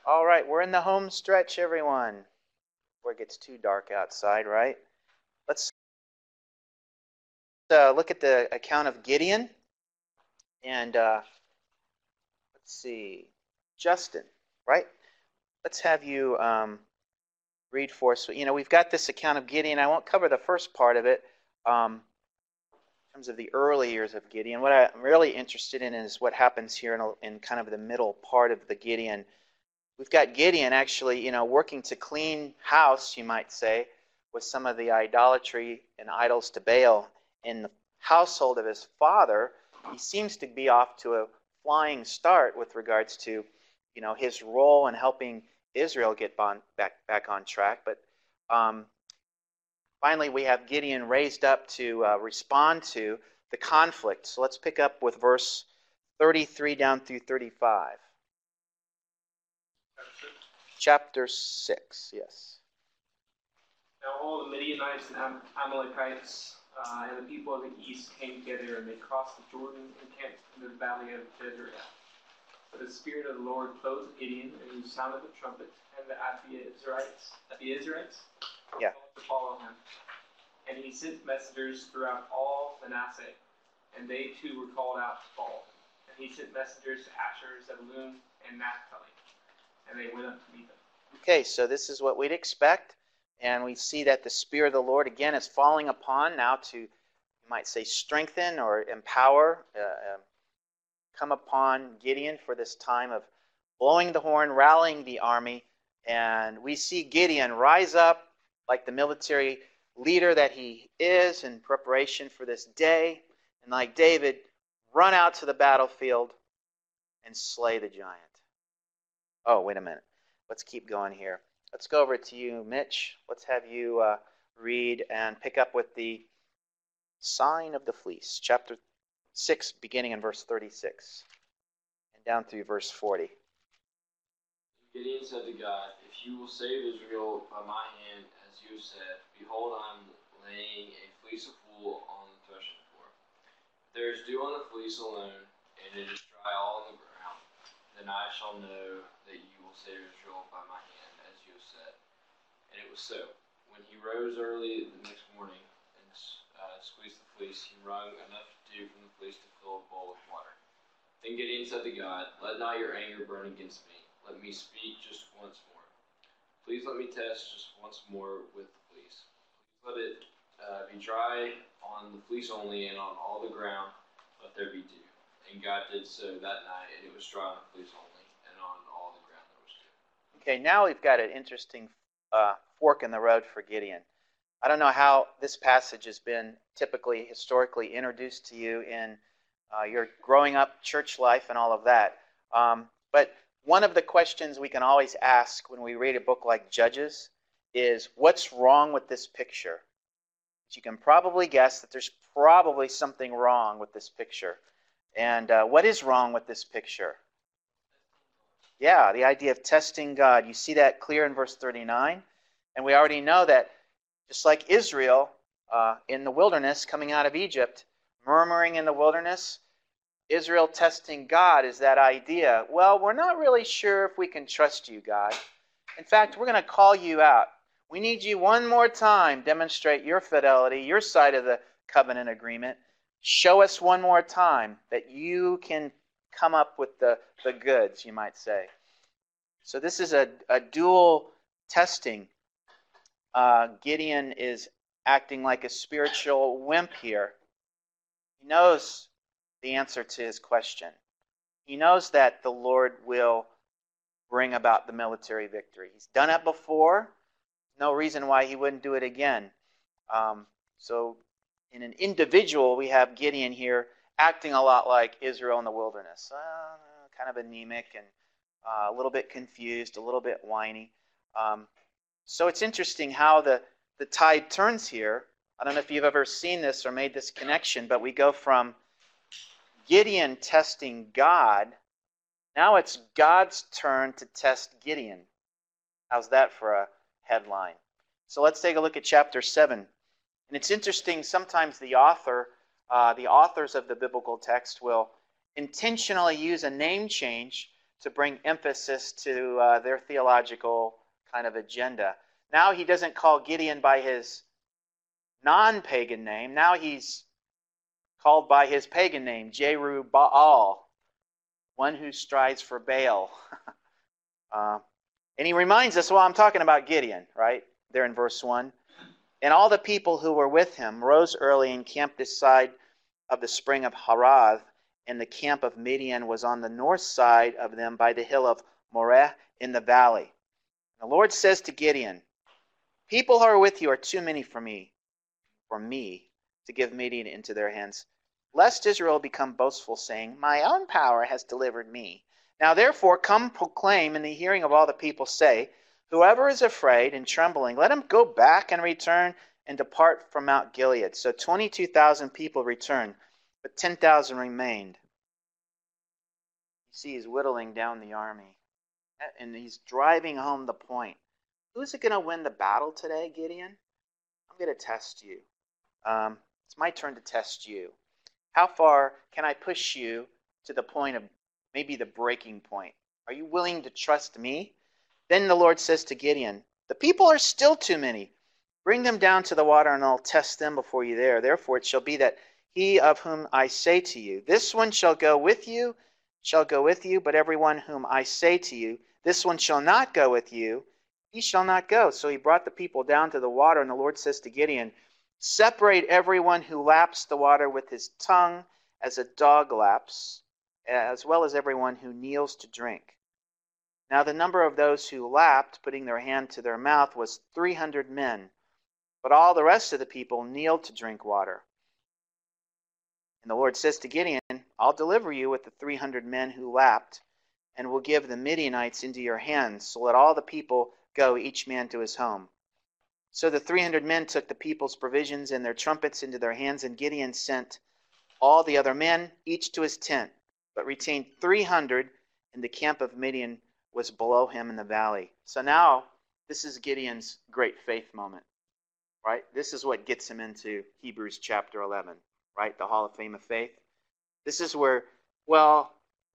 All right, we're in the home stretch, everyone. Before it gets too dark outside, right? Let's look at the account of Gideon. And let's see, Justin, right? Let's have you read for us. We've got this account of Gideon. I won't cover the first part of it in terms of the early years of Gideon. What I'm really interested in is what happens here in kind of the middle part of the Gideon. We've got Gideon actually, working to clean house, you might say, with some of the idolatry and idols to Baal in the household of his father. He seems to be off to a flying start with regards to, his role in helping Israel get back on track. But finally, we have Gideon raised up to respond to the conflict. So let's pick up with verse 33 down through 35. Chapter 6, yes. Now all the Midianites and Amalekites and the people of the east came together, and they crossed the Jordan and camped in the valley of Jezreel. But the Spirit of the Lord clothed Gideon, and he sounded the trumpet, and the Abiezrites yeah. to follow him. And he sent messengers throughout all Manasseh, and they too were called out to follow him. And he sent messengers to Asher, Zebulun, and Naphtali, and they went up to meet them. Okay, so this is what we'd expect. And we see that the Spirit of the Lord, again, is falling upon now to, you might say, strengthen or empower, come upon Gideon for this time of blowing the horn, rallying the army. And we see Gideon rise up like the military leader that he is in preparation for this day. And like David, run out to the battlefield and slay the giant. Oh, wait a minute. Let's keep going here. Let's go over to you, Mitch. Let's have you read and pick up with the sign of the fleece, chapter 6, beginning in verse 36, and down through verse 40. Gideon said to God, "If you will save Israel by my hand, as you have said, behold, I am laying a fleece of wool on the threshing floor. If there is dew on the fleece alone, and it is dry all on the ground, then I shall know that you will save Israel by my hand, as you have said." And it was so. When he rose early the next morning and squeezed the fleece, he wrung enough dew from the fleece to fill a bowl with water. Then Gideon said to God, "Let not your anger burn against me. Let me speak just once more. Please let me test just once more with the fleece. Please let it be dry on the fleece only, and on all the ground let there be dew." And God did so that night, and it was dry on the fleece only, and on all the ground there was dew. Okay, now we've got an interesting fork in the road for Gideon. I don't know how this passage has been typically, historically introduced to you in your growing up church life and all of that. But one of the questions we can always ask when we read a book like Judges is, what's wrong with this picture? You can probably guess that there's probably something wrong with this picture. And what is wrong with this picture? Yeah, the idea of testing God. You see that clear in verse 39. And we already know that just like Israel in the wilderness coming out of Egypt, murmuring in the wilderness, Israel testing God is that idea. Well, we're not really sure if we can trust you, God. In fact, we're going to call you out. We need you one more time. Demonstrate your fidelity, your side of the covenant agreement. Show us one more time that you can come up with the goods, you might say. So this is a dual testing. Gideon is acting like a spiritual wimp here. He knows the answer to his question. He knows that the Lord will bring about the military victory. He's done it before. No reason why he wouldn't do it again. So in an individual, we have Gideon here acting a lot like Israel in the wilderness. Kind of anemic and a little bit confused, a little bit whiny. So it's interesting how the tide turns here. I don't know if you've ever seen this or made this connection, but we go from Gideon testing God. Now it's God's turn to test Gideon. How's that for a headline? So let's take a look at chapter 7. And it's interesting, sometimes the authors of the biblical text will intentionally use a name change to bring emphasis to their theological kind of agenda. Now he doesn't call Gideon by his non-pagan name. Now he's called by his pagan name, Jerubbaal, one who strives for Baal. And he reminds us, well, I'm talking about Gideon, right? There in verse 1. And all the people who were with him rose early and camped this side of the spring of Harath, and the camp of Midian was on the north side of them by the hill of Moreh in the valley. The Lord says to Gideon, people who are with you are too many for me to give Midian into their hands, lest Israel become boastful, saying, my own power has delivered me. Now therefore come proclaim in the hearing of all the people, say, whoever is afraid and trembling, let him go back and return and depart from Mount Gilead. So 22,000 people returned, but 10,000 remained. You see, he's whittling down the army, and he's driving home the point. Who's going to win the battle today, Gideon? I'm going to test you. It's my turn to test you. How far can I push you to the point of maybe the breaking point? Are you willing to trust me? Then the Lord says to Gideon, the people are still too many. Bring them down to the water, and I'll test them before you there. Therefore it shall be that he of whom I say to you, this one shall go with you, but everyone whom I say to you, this one shall not go with you, he shall not go. So he brought the people down to the water, and the Lord says to Gideon, separate everyone who laps the water with his tongue as a dog laps, as well as everyone who kneels to drink. Now the number of those who lapped, putting their hand to their mouth, was 300 men, but all the rest of the people kneeled to drink water. And the Lord says to Gideon, I'll deliver you with the 300 men who lapped, and will give the Midianites into your hands. So let all the people go, each man to his home. So the 300 men took the people's provisions and their trumpets into their hands, and Gideon sent all the other men, each to his tent, but retained 300, and the camp of Midian was below him in the valley. So now, this is Gideon's great faith moment, right? This is what gets him into Hebrews chapter 11, right? The Hall of Fame of Faith. This is where,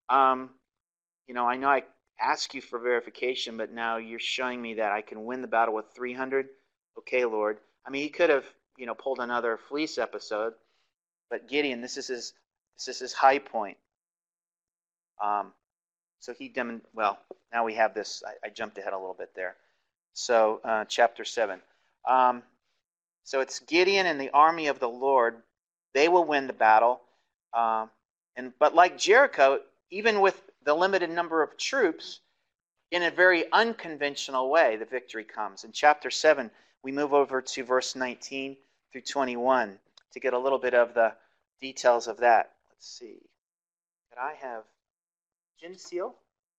I know I ask you for verification, but now you're showing me that I can win the battle with 300. Okay, Lord. I mean, he could have, pulled another fleece episode, but Gideon, this is his high point. So now we have this. I jumped ahead a little bit there. So chapter 7. So it's Gideon and the army of the Lord. They will win the battle. But like Jericho, even with the limited number of troops, in a very unconventional way, the victory comes. In chapter 7, we move over to verse 19 through 21 to get a little bit of the details of that. Let's see. Could I have Jin Seal?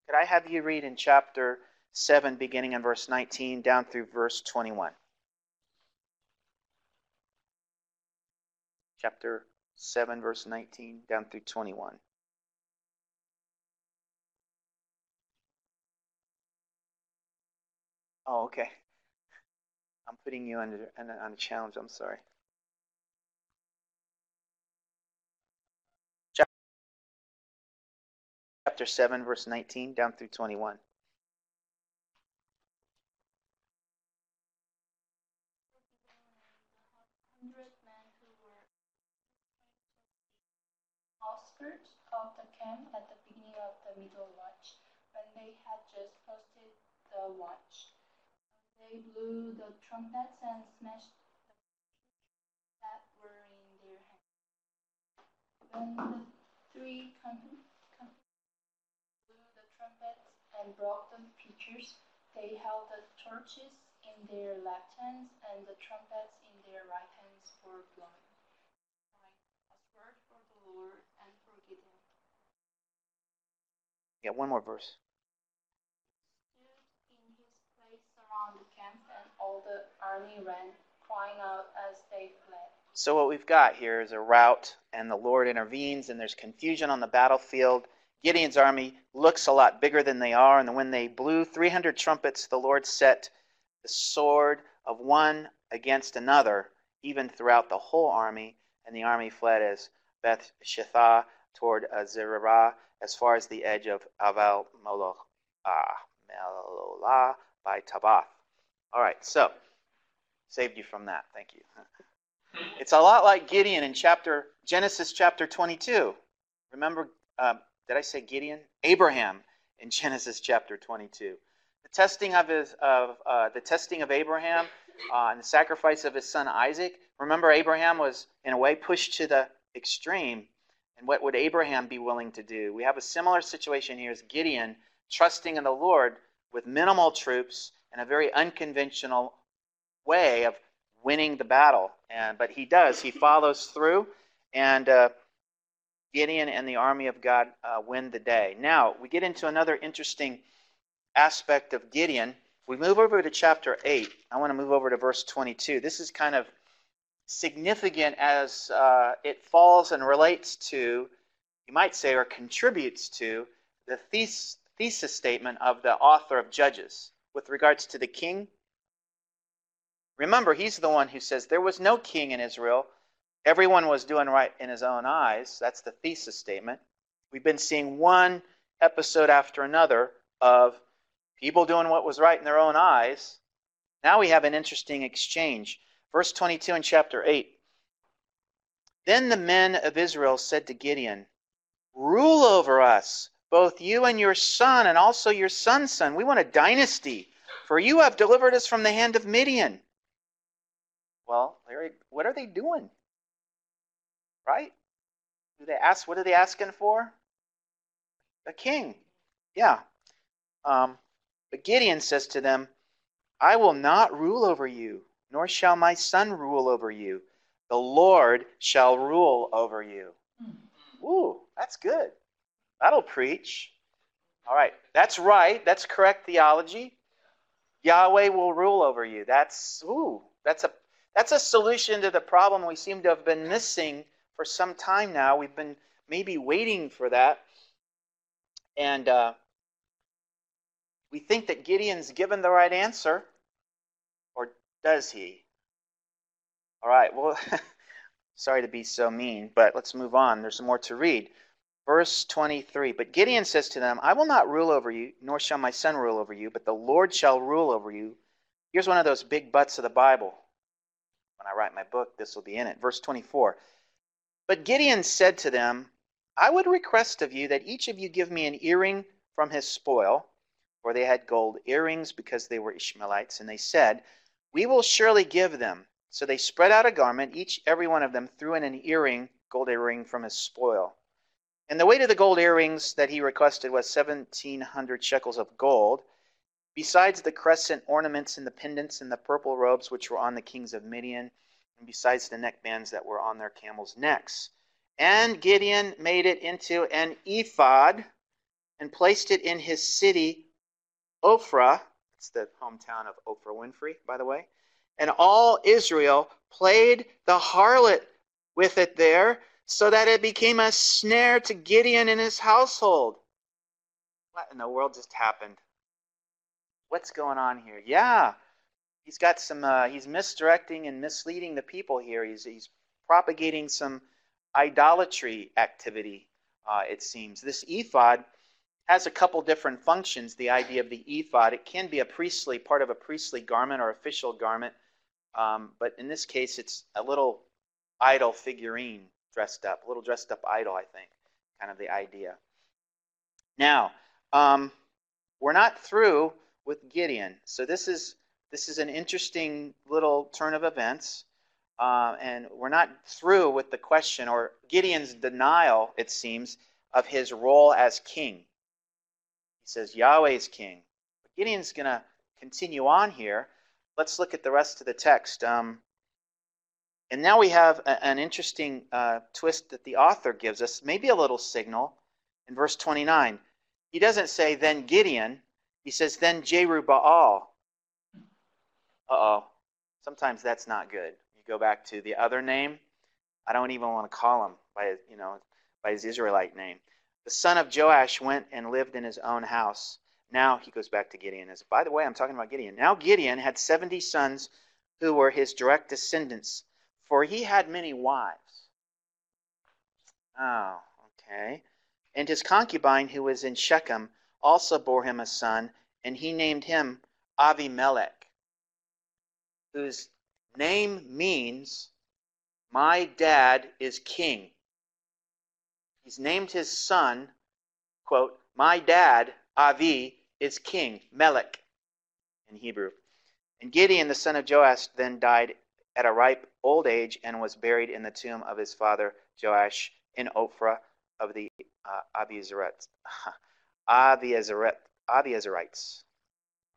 Could I have you read in chapter 7, beginning in verse 19 down through verse 21? Chapter 7, verse 19 down through 21. Oh, okay. I'm putting you on a challenge. I'm sorry. Chapter 7, verse 19 down through 21. Outskirts of the camp at the beginning of the middle watch, when they had just posted the watch. They blew the trumpets and smashed the pitchers that were in their hands. When the three companies blew the trumpets and broke the pitchers, they held the torches in their left hands and the trumpets in their right hands for blowing, crying, a sword for the Lord and for Gideon. Yeah, one more verse. Stood in his place around the camp, and all the army ran, crying out as they fled. So what we've got here is a rout, and the Lord intervenes, and there's confusion on the battlefield. Gideon's army looks a lot bigger than they are, and when they blew 300 trumpets, the Lord set the sword of one against another, even throughout the whole army, and the army fled as Beth Shethah toward Zerah as far as the edge of Aval Melolah by Tabath. All right, so saved you from that. Thank you. It's a lot like Gideon in Genesis chapter 22. Remember, did I say Gideon? Abraham in Genesis chapter 22. The testing of Abraham and the sacrifice of his son Isaac. Remember, Abraham was in a way pushed to the extreme. And what would Abraham be willing to do? We have a similar situation here as Gideon, trusting in the Lord with minimal troops and a very unconventional way of winning the battle. But he does. He follows through, and Gideon and the army of God win the day. Now, we get into another interesting aspect of Gideon. We move over to chapter 8. I want to move over to verse 22. This is kind of significant as it falls and relates to, you might say, or contributes to the thesis statement of the author of Judges with regards to the king. Remember, he's the one who says there was no king in Israel. Everyone was doing right in his own eyes. That's the thesis statement. We've been seeing one episode after another of people doing what was right in their own eyes. Now we have an interesting exchange. Verse 22 in chapter 8. Then the men of Israel said to Gideon, "Rule over us, both you and your son, and also your son's son. We want a dynasty, for you have delivered us from the hand of Midian." Well, Larry, what are they doing? Right? What are they asking for? A king. Yeah. But Gideon says to them, "I will not rule over you, nor shall my son rule over you. The Lord shall rule over you." Ooh, that's good. That'll preach. All right, that's right. That's correct theology. Yahweh will rule over you. That's a solution to the problem we seem to have been missing for some time now. We've been maybe waiting for that. And we think that Gideon's given the right answer. Or does he? All right, well, sorry to be so mean, but let's move on. There's more to read. Verse 23, but Gideon says to them, "I will not rule over you, nor shall my son rule over you, but the Lord shall rule over you." Here's one of those big buts of the Bible. When I write my book, this will be in it. Verse 24, but Gideon said to them, "I would request of you that each of you give me an earring from his spoil," for they had gold earrings because they were Ishmaelites, and they said, "We will surely give them." So they spread out a garment, every one of them threw in an earring, gold earring from his spoil. And the weight of the gold earrings that he requested was 1,700 shekels of gold, besides the crescent ornaments and the pendants and the purple robes which were on the kings of Midian, and besides the neckbands that were on their camels' necks. And Gideon made it into an ephod and placed it in his city Ophrah. It's the hometown of Oprah Winfrey, by the way. And all Israel played the harlot with it there, so that it became a snare to Gideon and his household. What in the world just happened? What's going on here? Yeah, he's got he's misdirecting and misleading the people here. He's propagating some idolatry activity, it seems. This ephod has a couple different functions, the idea of the ephod. It can be part of a priestly garment or official garment, but in this case, it's a little idol figurine dressed up, a little dressed up idol, I think, kind of the idea. Now, we're not through with Gideon. So this is an interesting little turn of events, and we're not through with the question or Gideon's denial, it seems, of his role as king. He says Yahweh's king. But Gideon's going to continue on here. Let's look at the rest of the text. And now we have an interesting twist that the author gives us, maybe a little signal. In verse 29, he doesn't say, "Then Gideon." He says, "Then Jerubbaal." Uh-oh. Sometimes that's not good. You go back to the other name. I don't even want to call him by his Israelite name. "The son of Joash went and lived in his own house." Now he goes back to Gideon. By the way, I'm talking about Gideon. "Now Gideon had 70 sons who were his direct descendants, for he had many wives." Oh, Okay. And his concubine, who was in Shechem, also bore him a son, and he named him Avimelech, whose name means, my dad is king. He's named his son, quote, my dad, Avi, is king, Melech in Hebrew. And Gideon, the son of Joash, then died at a ripe old age and was buried in the tomb of his father Joash in Ophrah of the Abiezerites.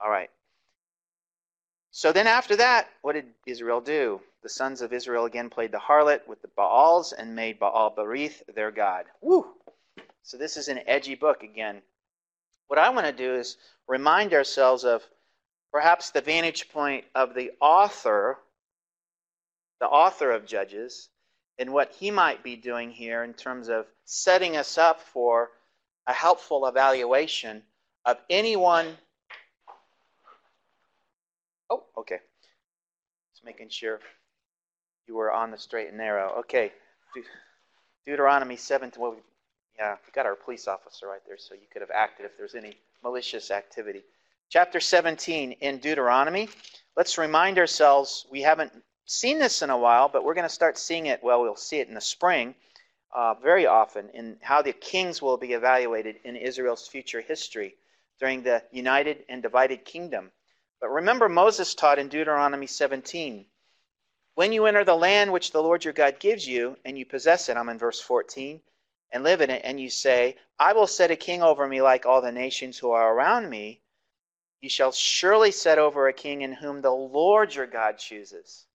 All right. So then after that, what did Israel do? The sons of Israel again played the harlot with the Baals and made Baal Berith their god. Woo! So this is an edgy book again. What I want to do is remind ourselves of perhaps the vantage point of the author of Judges, and what he might be doing here in terms of setting us up for a helpful evaluation of anyone. Oh, okay. Just making sure you were on the straight and narrow. Okay. Deuteronomy 7. Well, yeah, we got our police officer right there, so you could have acted if there's any malicious activity. Chapter 17 in Deuteronomy. Let's remind ourselves, we haven't seen this in a while, but we're going to start seeing it, well, we'll see it in the spring very often, in how the kings will be evaluated in Israel's future history during the united and divided kingdom. But remember, Moses taught in Deuteronomy 17, when you enter the land which the Lord your God gives you, and you possess it, I'm in verse 14, and live in it, and you say, I will set a king over me like all the nations who are around me, you shall surely set over a king in whom the Lord your God chooses.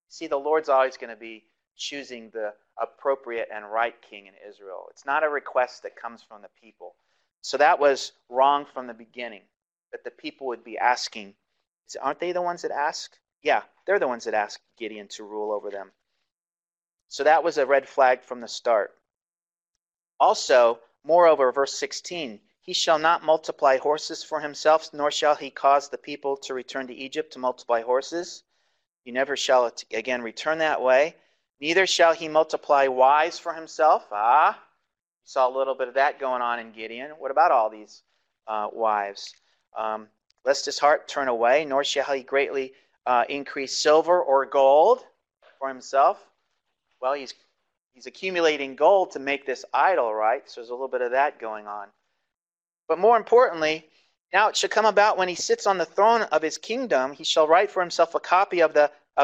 See, the Lord's always going to be choosing the appropriate and right king in Israel. It's not a request that comes from the people. So that was wrong from the beginning, that the people would be asking. Aren't they the ones that ask? Yeah, they're the ones that asked Gideon to rule over them. So that was a red flag from the start. Also, moreover, verse 16, he shall not multiply horses for himself, nor shall he cause the people to return to Egypt to multiply horses. You never shall again return that way. Neither shall he multiply wives for himself. You saw a little bit of that going on in Gideon. What about all these wives? Lest his heart turn away, nor shall he greatly increase silver or gold for himself. Well, he's accumulating gold to make this idol, right? So there's a little bit of that going on. But more importantly, now it shall come about when he sits on the throne of his kingdom, he shall write for himself a copy of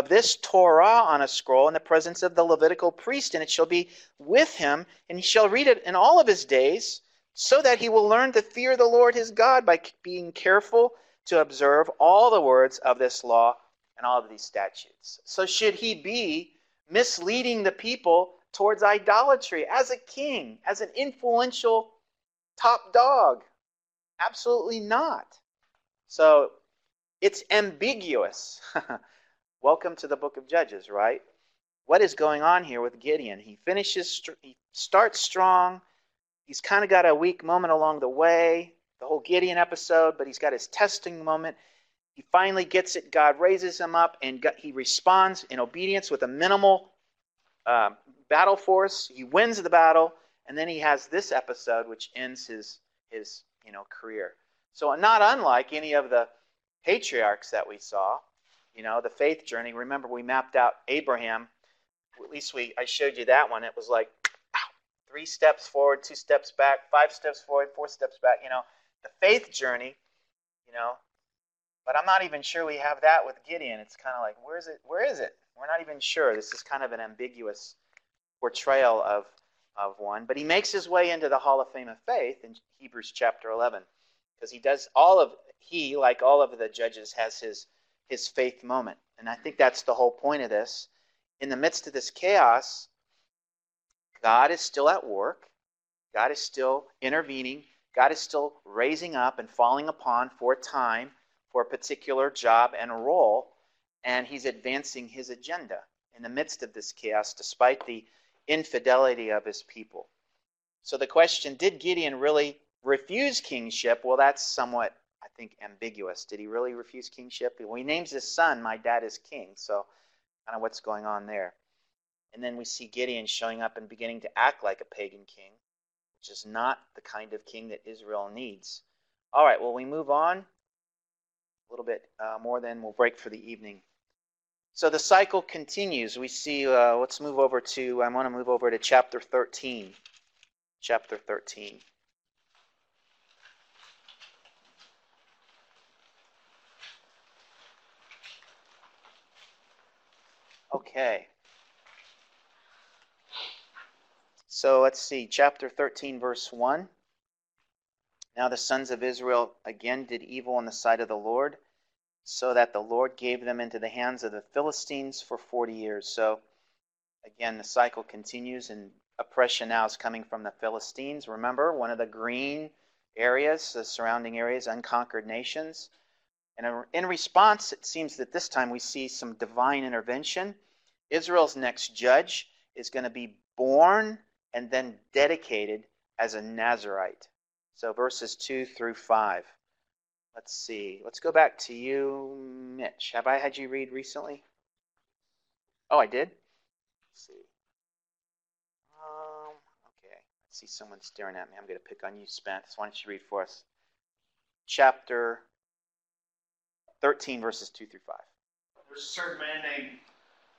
this Torah on a scroll in the presence of the Levitical priest, and it shall be with him, and he shall read it in all of his days, so that he will learn to fear the Lord his God by being careful to observe all the words of this law and all of these statutes. So should he be misleading the people towards idolatry as a king, as an influential top dog? Absolutely not. So it's ambiguous. Welcome to the book of Judges, right? What is going on here with Gideon? He starts strong. He's kind of got a weak moment along the way, the whole Gideon episode, but he's got his testing moment. He finally gets it. God raises him up, and he responds in obedience with a minimal battle force. He wins the battle, and then he has this episode, which ends his career. So not unlike any of the patriarchs that we saw, the faith journey. Remember, we mapped out Abraham. At least I showed you that one. It was like 3 steps forward, 2 steps back, 5 steps forward, 4 steps back. The faith journey. But I'm not even sure we have that with Gideon. It's kind of like, where is it? We're not even sure. This is kind of an ambiguous portrayal of one. But he makes his way into the Hall of Fame of Faith in Hebrews chapter 11, because he, like all of the judges, has his faith moment. And I think that's the whole point of this. In the midst of this chaos, God is still at work. God is still intervening. God is still raising up and falling upon for time, for a particular job and role, and he's advancing his agenda in the midst of this chaos, despite the infidelity of his people. So the question, did Gideon really refuse kingship? Well, that's somewhat, I think, ambiguous. Did he really refuse kingship? Well, he names his son, my dad is king, so kind of what's going on there. And then we see Gideon showing up and beginning to act like a pagan king. which is not the kind of king that Israel needs. All right, well, we move on a little bit more, then we'll break for the evening. So the cycle continues. We see, let's move over to, I want to move over to chapter 13. Chapter 13. Okay. So let's see, chapter 13, verse 1. Now the sons of Israel again did evil in the sight of the Lord, so that the Lord gave them into the hands of the Philistines for 40 years. So again, the cycle continues, and oppression now is coming from the Philistines. Remember, one of the green areas, the surrounding areas, unconquered nations. And in response, it seems that this time we see some divine intervention. Israel's next judge is going to be born and then dedicated as a Nazirite. So verses 2 through 5. Let's see. Let's go back to you, Mitch. Have I had you read recently? Oh, I did? Let's see. Okay. I see someone staring at me. I'm going to pick on you, Spence. Why don't you read for us? Chapter 13, verses 2 through 5. There's a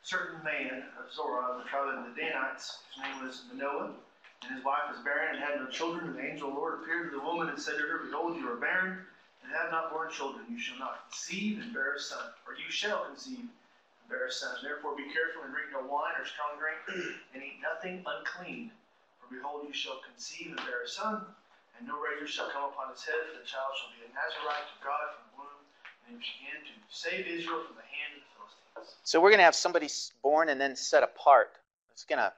certain man of Zorah, of the tribe of the Danites, whose name was Manoah, and his wife was barren and had no children. And the angel of the Lord appeared to the woman and said to her, Behold, you are barren, and have not borne children. You shall not conceive and bear a son, or you shall conceive and bear a son. Therefore be careful and drink no wine or strong drink, and eat nothing unclean. For behold, you shall conceive and bear a son, and no razor shall come upon his head, for the child shall be a Nazirite to God from the womb, and he began to save Israel from the hand of the Philistines. So we're going to have somebody born and then set apart. It's going to,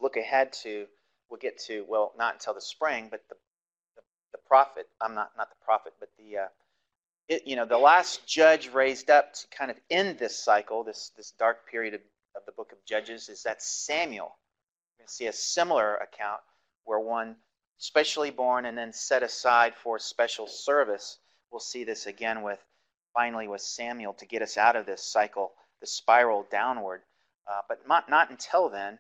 look ahead to, we'll get to, well, not until the spring, but the prophet, not the prophet, but the last judge raised up to kind of end this cycle, this dark period of the book of Judges, is that Samuel. We're going to see a similar account where one specially born and then set aside for special service. We'll see this again finally with Samuel to get us out of this cycle, the spiral downward. But not until then.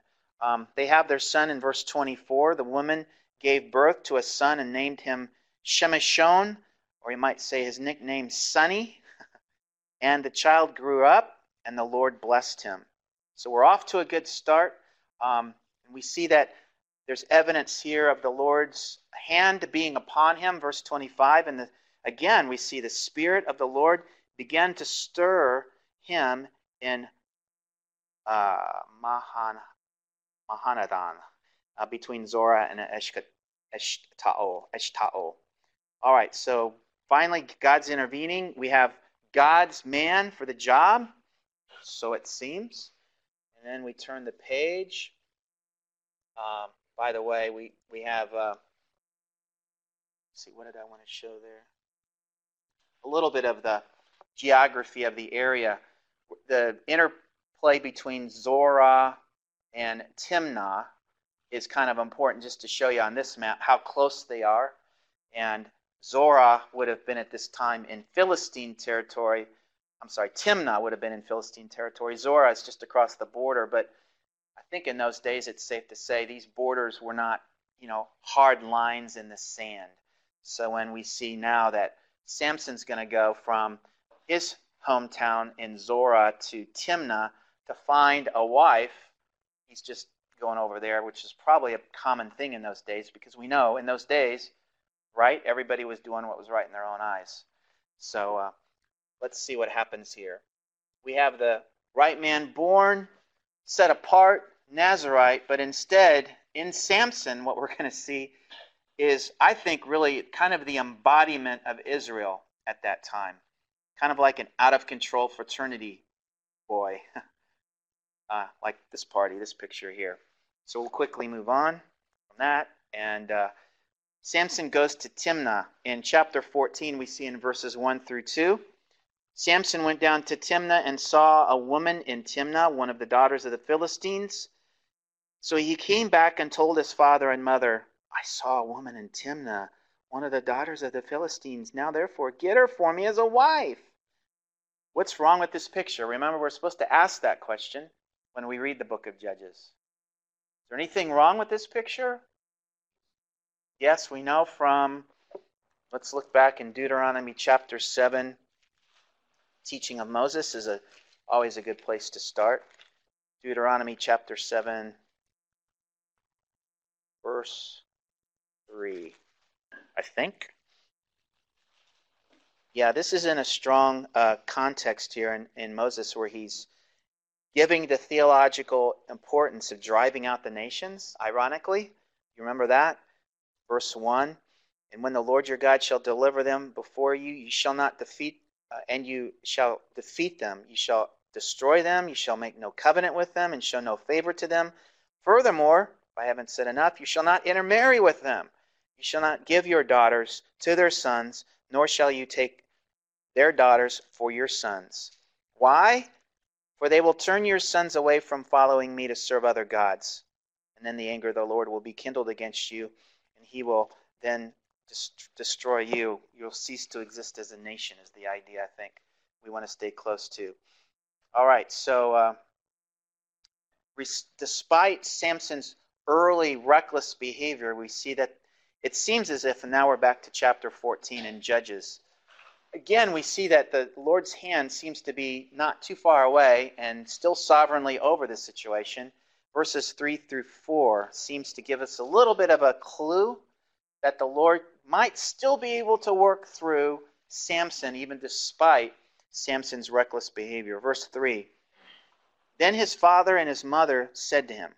They have their son in verse 24. The woman gave birth to a son and named him Shemeshon, or you might say his nickname Sonny. And the child grew up, and the Lord blessed him. So we're off to a good start. And we see that there's evidence here of the Lord's hand being upon him, verse 25. And again, we see the Spirit of the Lord began to stir him in Mahanadan, between Zorah and Eshtaol. All right, so finally, God's intervening. We have God's man for the job, so it seems. And then we turn the page. By the way, we have, let's see, what did I want to show there? A little bit of the geography of the area. The interplay between Zorah and Timnah is kind of important just to show you on this map how close they are. And Zorah would have been at this time in Philistine territory. Timnah would have been in Philistine territory. Zorah is just across the border, but I think in those days it's safe to say these borders were not, hard lines in the sand. So when we see now that Samson's going to go from his hometown in Zorah to Timnah to find a wife, he's just going over there, which is probably a common thing in those days, because we know in those days, right, everybody was doing what was right in their own eyes. So let's see what happens here. We have the right man born, set apart, Nazirite, but instead, in Samson, what we're going to see is, I think, really kind of the embodiment of Israel at that time. Kind of like an out-of-control fraternity boy. Like this picture here. So we'll quickly move on from that. And Samson goes to Timnah. In chapter 14, we see in verses 1 through 2, Samson went down to Timnah and saw a woman in Timnah, one of the daughters of the Philistines. So he came back and told his father and mother, I saw a woman in Timnah, one of the daughters of the Philistines. Now therefore get her for me as a wife. What's wrong with this picture? Remember, we're supposed to ask that question when we read the book of Judges. Is there anything wrong with this picture? Yes, we know from, let's look back in Deuteronomy chapter 7. Teaching of Moses is always a good place to start. Deuteronomy chapter 7, verse 3, I think. Yeah, this is in a strong context here in Moses, where he's giving the theological importance of driving out the nations, ironically. You remember that? Verse 1, and when the Lord your God shall deliver them before you, you shall not defeat, and you shall defeat them. You shall destroy them. You shall make no covenant with them and show no favor to them. Furthermore, if I haven't said enough, you shall not intermarry with them. You shall not give your daughters to their sons, nor shall you take their daughters for your sons. Why? For they will turn your sons away from following me to serve other gods. And then the anger of the Lord will be kindled against you, and he will then destroy you. You'll cease to exist as a nation, is the idea I think we want to stay close to. All right, so despite Samson's early reckless behavior, we see that it seems as if, and now we're back to chapter 14 in Judges. Again, we see that the Lord's hand seems to be not too far away and still sovereignly over the situation. Verses 3 through 4 seems to give us a little bit of a clue that the Lord might still be able to work through Samson, even despite Samson's reckless behavior. Verse 3, then his father and his mother said to him,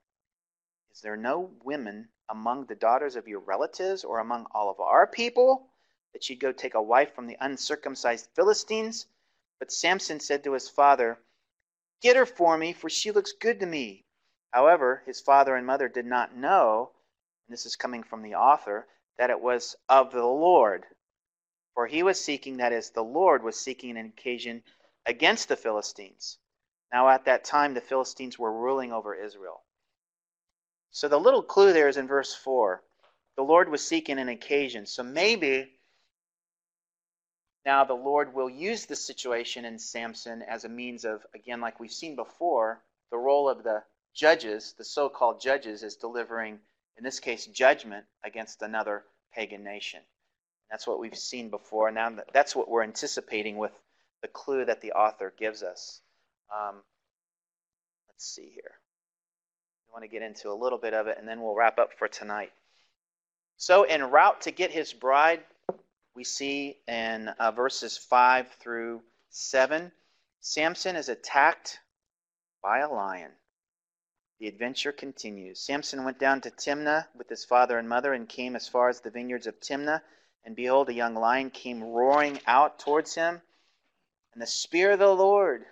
is there no women among the daughters of your relatives or among all of our people, that you'd go take a wife from the uncircumcised Philistines? But Samson said to his father, get her for me, for she looks good to me. However, his father and mother did not know, and this is coming from the author, that it was of the Lord. For he was seeking, that is, the Lord was seeking an occasion against the Philistines. Now at that time, the Philistines were ruling over Israel. So the little clue there is in verse 4. The Lord was seeking an occasion. So maybe now the Lord will use the situation in Samson as a means of, again, like we've seen before, the role of the judges, the so-called judges, is delivering, in this case, judgment against another pagan nation. That's what we've seen before. Now that's what we're anticipating with the clue that the author gives us. Let's see here. I want to get into a little bit of it, and then we'll wrap up for tonight. So en route to get his bride, we see in verses 5 through 7, Samson is attacked by a lion. The adventure continues. Samson went down to Timnah with his father and mother and came as far as the vineyards of Timnah. And behold, a young lion came roaring out towards him. And the spear of the Lord,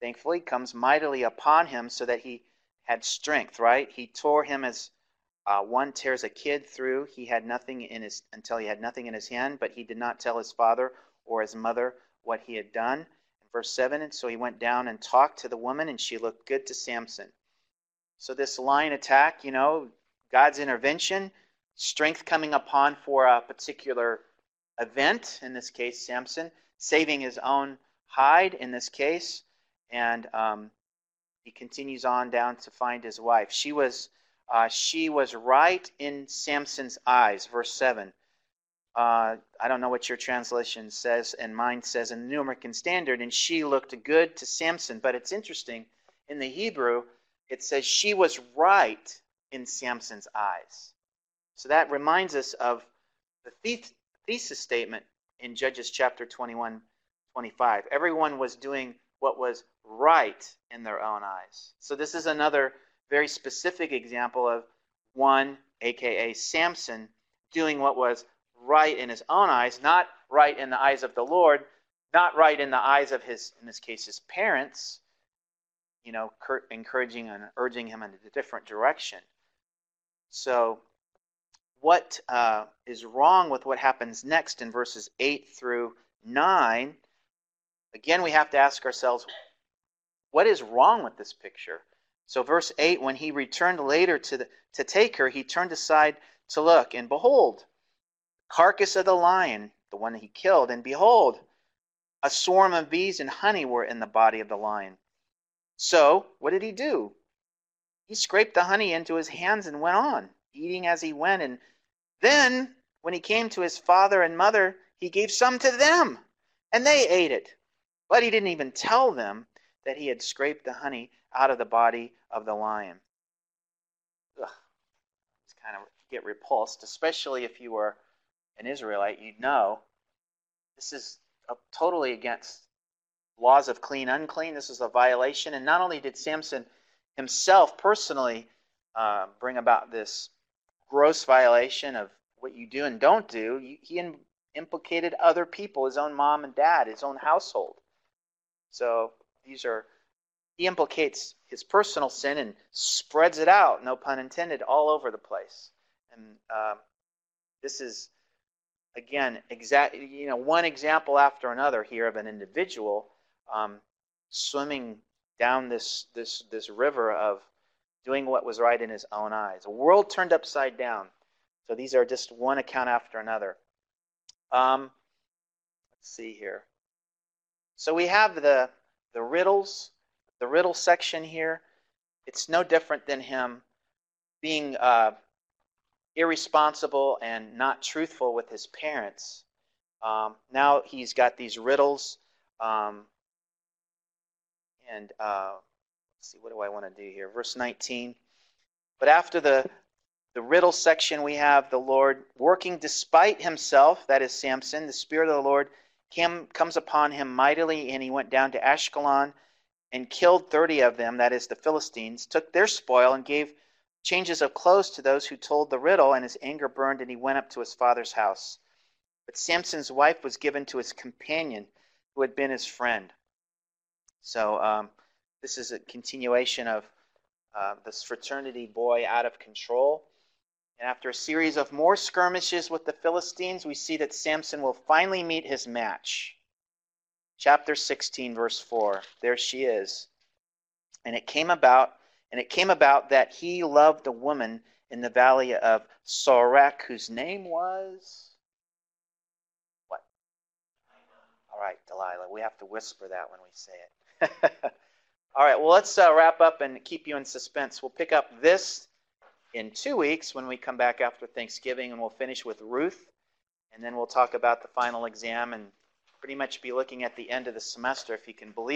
thankfully, comes mightily upon him so that he had strength, right? He tore him as one tears a kid through. He had nothing in his, until he had nothing in his hand, but he did not tell his father or his mother what he had done. In verse 7, and so he went down and talked to the woman, and she looked good to Samson. So this lion attack, God's intervention, strength coming upon for a particular event, in this case Samson, saving his own hide in this case, and he continues on down to find his wife. She was right in Samson's eyes, verse 7. I don't know what your translation says, and mine says in the New American Standard, and she looked good to Samson. But it's interesting, in the Hebrew, it says she was right in Samson's eyes. So that reminds us of the thesis statement in Judges chapter 21, 25. Everyone was doing what was right in their own eyes. So this is another very specific example of one, aka Samson, doing what was right in his own eyes, not right in the eyes of the Lord, not right in the eyes of his, in this case, his parents, encouraging and urging him in a different direction. So what is wrong with what happens next in verses 8 through 9? Again, we have to ask ourselves, what is wrong with this picture? So verse 8, when he returned later to take her, he turned aside to look, and behold, the carcass of the lion, the one he killed, and behold, a swarm of bees and honey were in the body of the lion. So, what did he do? He scraped the honey into his hands and went on, eating as he went, and Then, when he came to his father and mother, he gave some to them, and they ate it. But he didn't even tell them that he had scraped the honey out of the body of the lion. Ugh, it's kind of get repulsed, especially if you were an Israelite. You'd know this is totally against laws of clean, unclean. This is a violation. And not only did Samson himself personally bring about this gross violation of what you do and don't do, he implicated other people, his own mom and dad, his own household. So he implicates his personal sin and spreads it out, no pun intended, all over the place. And this is, again, one example after another here of an individual swimming down this river of doing what was right in his own eyes. A world turned upside down. So these are just one account after another. Let's see here. So we have the riddles, the riddle section here. It's no different than him being irresponsible and not truthful with his parents. Now he's got these riddles. Let's see, what do I want to do here? Verse 19. But after the riddle section, we have the Lord working despite himself, that is Samson. The Spirit of the Lord comes upon him mightily, and he went down to Ashkelon and killed 30 of them, that is the Philistines, took their spoil and gave changes of clothes to those who told the riddle, and his anger burned, and he went up to his father's house. But Samson's wife was given to his companion, who had been his friend. So this is a continuation of this fraternity boy out of control. And after a series of more skirmishes with the Philistines, we see that Samson will finally meet his match. Chapter 16, verse 4. There she is. And it came about that he loved a woman in the valley of Sorek, whose name was what? All right, Delilah. We have to whisper that when we say it. All right, well, let's wrap up and keep you in suspense. We'll pick up this in 2 weeks when we come back after Thanksgiving, and we'll finish with Ruth, and then we'll talk about the final exam and pretty much be looking at the end of the semester, if you can believe